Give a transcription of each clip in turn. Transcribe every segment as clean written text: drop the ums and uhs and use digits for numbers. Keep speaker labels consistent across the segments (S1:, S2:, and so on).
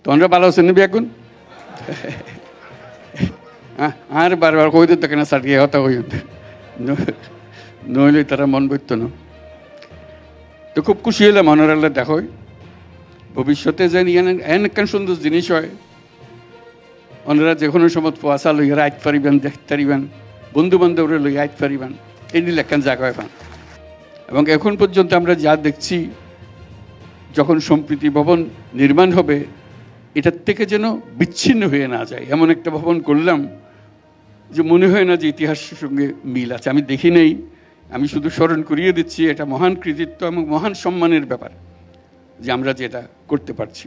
S1: তোমরা ভালো আছেন না এখন? আর বারবার কই দিত কেন সাটিয়ে হতা হই নইলে তারা মন বইত না। তো খুব খুশি হলাম মনোরাল্লা দেখো ভবিষ্যতে যেন এন সুন্দর জিনিস হয়। ওনারা যে কোনো সময় পোয়াশা লইয়া আইত পারিবেন, দেখতে পারিবেন, বন্ধু বান্ধবরা লইয়া আইত পারিবেন, এই নিয়ে একখান জায়গা পান। এবং এখন পর্যন্ত আমরা যা দেখছি, যখন সম্প্রীতি ভবন নির্মাণ হবে এটার থেকে যেন বিচ্ছিন্ন হয়ে না যায়, এমন একটা ভবন করলাম যে মনে হয় না যে ইতিহাসের সঙ্গে মিল আছে। আমি দেখি নেই, আমি শুধু স্মরণ করিয়ে দিচ্ছি, এটা মহান কৃতিত্ব এবং মহান সম্মানের ব্যাপার যে আমরা যেটা করতে পারছি।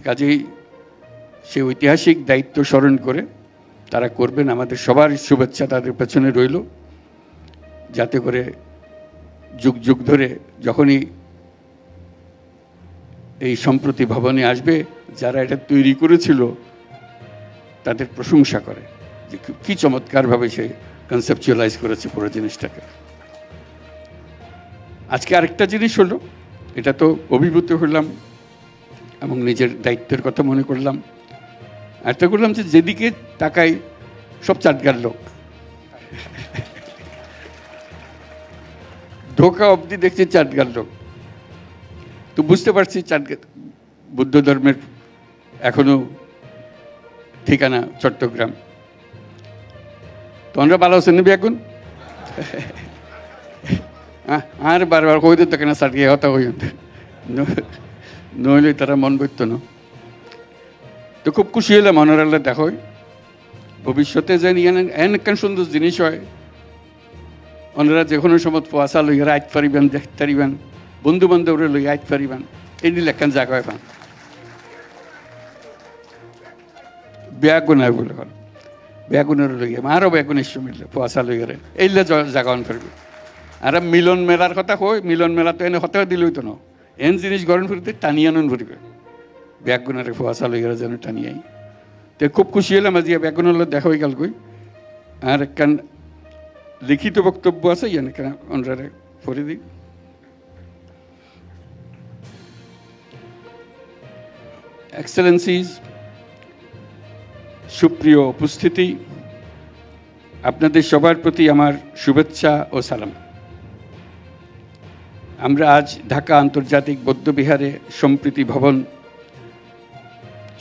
S1: কাজেই সে ঐতিহাসিক দায়িত্ব স্মরণ করে তারা করবেন। আমাদের সবার শুভেচ্ছা তাদের পেছনে রইল, যাতে করে যুগ যুগ ধরে যখনই এই সম্প্রতি ভবনে আসবে, যারা এটা তৈরি করেছিল তাদের প্রশংসা করে যে কি চমৎকারভাবে সে কনসেপচুয়ালাইজ করেছে পুরো জিনিসটাকে। আজকে আরেকটা জিনিস হলো, এটা তো অভিভূত হলাম এবং নিজের দায়িত্বের কথা মনে করলাম। একটা করলাম যে যেদিকে তাকাই সব চাটগার লোক, ঢোকা অবধি দেখছি চাটগার লোক। তো বুঝতে পারছি চাটগার বুদ্ধ ধর্মের এখনো ঠিকানা চট্টগ্রাম। তোমরা ভালো আছেন না এখন? আর বারবার কই দিত কেন সাটিয়ে হতা হই নইলে তারা মন বইত না। তো খুব খুশি হলাম মনোরাল্লা দেখো ভবিষ্যতে যেন এন সুন্দর জিনিস হয়। ওনারা যে কোনো সময় পোয়াশা লইয়া আইত পারিবেন, দেখতে পারিবেন, বন্ধু বান্ধবরা লইয়া আইত পারিবেন, এই নিয়ে একখান জায়গা পান। বেগুনা বলে হল বেগুনের লইয়া আরও বেগুনের মিললে পোয়াশা লইয়ারে এইলে জাগান ফিরবে। আর মিলন মেলার কথা কই, মিলন মেলা তো এনে হতে দিলই তো না, এন জিনিস গরম ফিরতে টানিয়ানন ভরিবে বেগুনের পোয়াশা লইয়ারে যেন টানিয়াই। তো খুব খুশি হলাম আজ বেগুনের দেখা হয়ে গেল কই। আর একখান লিখিত বক্তব্য আছে, ইয়ান কেন ওনারে পড়ে দিই। এক্সেলেন্সিজ, সুপ্রিয় উপস্থিতি, আপনাদের সবার প্রতি আমার শুভেচ্ছা ও সালাম। আমরা আজ ঢাকা আন্তর্জাতিক বৌদ্ধবিহারে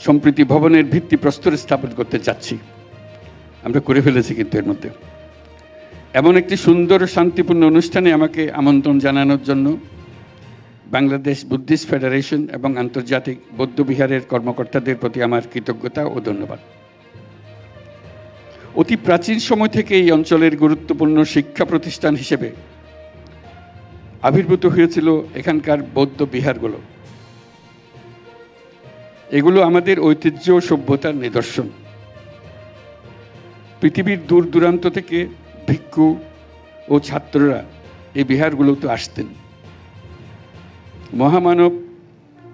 S1: সম্প্রীতি ভবনের ভিত্তিপ্রস্তর স্থাপন করতে যাচ্ছি। আমরা করে ফেলেছি কিন্তু এর মধ্যে। এমন একটি সুন্দর শান্তিপূর্ণ অনুষ্ঠানে আমাকে আমন্ত্রণ জানানোর জন্য বাংলাদেশ বুদ্ধিস্ট ফেডারেশন এবং আন্তর্জাতিক বৌদ্ধবিহারের কর্মকর্তাদের প্রতি আমার কৃতজ্ঞতা ও ধন্যবাদ। অতি প্রাচীন সময় থেকে এই অঞ্চলের গুরুত্বপূর্ণ শিক্ষা প্রতিষ্ঠান হিসেবে আবির্ভূত হয়েছিল এখানকার বৌদ্ধ বিহারগুলো। এগুলো আমাদের ঐতিহ্য ও সভ্যতার নিদর্শন। পৃথিবীর দূর দূরান্ত থেকে ভিক্ষু ও ছাত্ররা এই বিহারগুলোতে আসতেন। মহামানব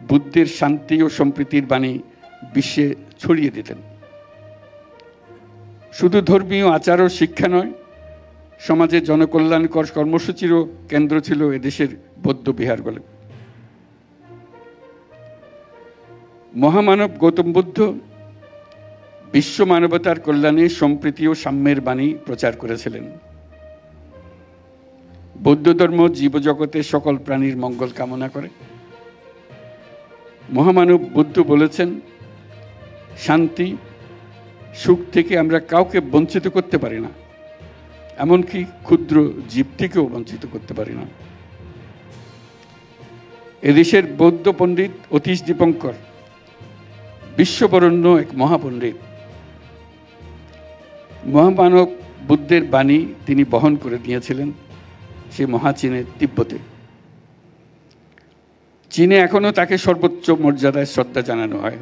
S1: বুদ্ধের শান্তি ও সম্প্রীতির বাণী বিশ্বে ছড়িয়ে দিতেন। শুধু ধর্মীয় আচার ও শিক্ষা নয়, সমাজে জনকল্যাণকর কর্মসূচিরও কেন্দ্র ছিল এদেশের বৌদ্ধ বিহারগুলো। মহামানব গৌতম বুদ্ধ বিশ্ব মানবতার কল্যাণে সম্প্রীতি ও সাম্যের বাণী প্রচার করেছিলেন। বৌদ্ধ ধর্ম জীবজগতের সকল প্রাণীর মঙ্গল কামনা করে। মহামানব বুদ্ধ বলেছেন, শান্তি সুখ থেকে আমরা কাউকে বঞ্চিত করতে পারি না, এমনকি ক্ষুদ্র জীব থেকেও বঞ্চিত করতে পারি না। এদেশের বৌদ্ধ পণ্ডিত অতীশ দীপঙ্কর বিশ্ববরণ্য এক মহাপণ্ডিত। মহামানব বুদ্ধের বাণী তিনি বহন করে নিয়েছিলেন সে মহাচীনের তিব্বতে। চীনে এখনো তাকে সর্বোচ্চ মর্যাদায় শ্রদ্ধা জানানো হয়।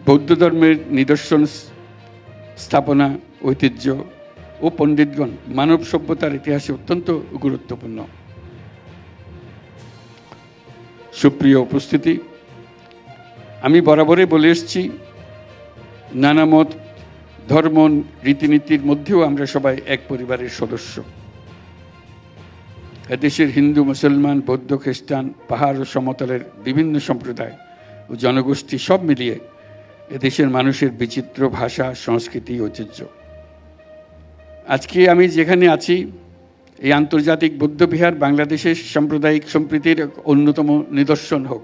S1: বৌদ্ধ ধর্মের নিদর্শন, স্থাপনা, ঐতিহ্য ও পণ্ডিতগণ মানব সভ্যতার ইতিহাসে অত্যন্ত গুরুত্বপূর্ণ। সুপ্রিয় উপস্থিতি, আমি বরাবরই বলে এসেছি, নানা মত, ধর্ম, রীতিনীতির মধ্যেও আমরা সবাই এক পরিবারের সদস্য। এদেশের হিন্দু, মুসলমান, বৌদ্ধ, খ্রিস্টান, পাহাড় ও সমতলের বিভিন্ন সম্প্রদায় ও জনগোষ্ঠী সব মিলিয়ে এদেশের মানুষের বিচিত্র ভাষা, সংস্কৃতি, ঐতিহ্য। আজকে আমি যেখানে আছি, এই আন্তর্জাতিক বৌদ্ধবিহার বাংলাদেশের সাম্প্রদায়িক সম্প্রীতির অন্যতম নিদর্শন হোক।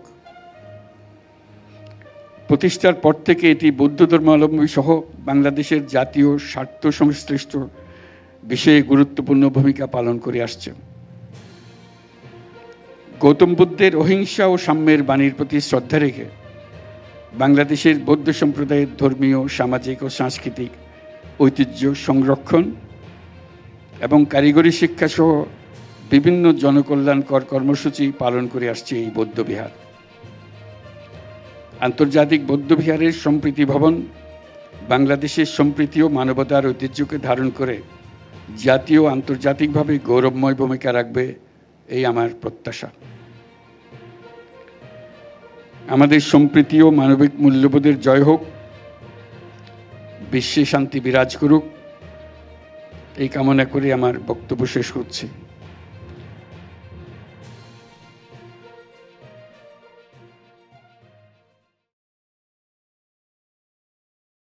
S1: প্রতিষ্ঠার পর থেকে এটি বৌদ্ধ ধর্মাবলম্বী সহ বাংলাদেশের জাতীয় স্বার্থ সংশ্লিষ্ট বিষয়ে গুরুত্বপূর্ণ ভূমিকা পালন করে আসছে। গৌতম বুদ্ধের অহিংসা ও সাম্যের বাণীর প্রতি শ্রদ্ধা রেখে বাংলাদেশের বৌদ্ধ সম্প্রদায়ের ধর্মীয়, সামাজিক ও সাংস্কৃতিক ঐতিহ্য সংরক্ষণ এবং কারিগরি শিক্ষা সহ বিভিন্ন জনকল্যাণকর কর্মসূচি পালন করে আসছে এই বৌদ্ধবিহার। আন্তর্জাতিক বৌদ্ধবিহারের সম্প্রীতি ভবন বাংলাদেশের সম্প্রীতি ও মানবতার ঐতিহ্যকে ধারণ করে জাতীয় ও আন্তর্জাতিকভাবে গৌরবময় ভূমিকা রাখবে, এই আমার প্রত্যাশা। আমাদের সম্প্রীতি ও মানবিক মূল্যবোধের জয় হোক, বিশ্বে শান্তি বিরাজ করুক, এই কামনা করে আমার বক্তব্য শেষ করছি।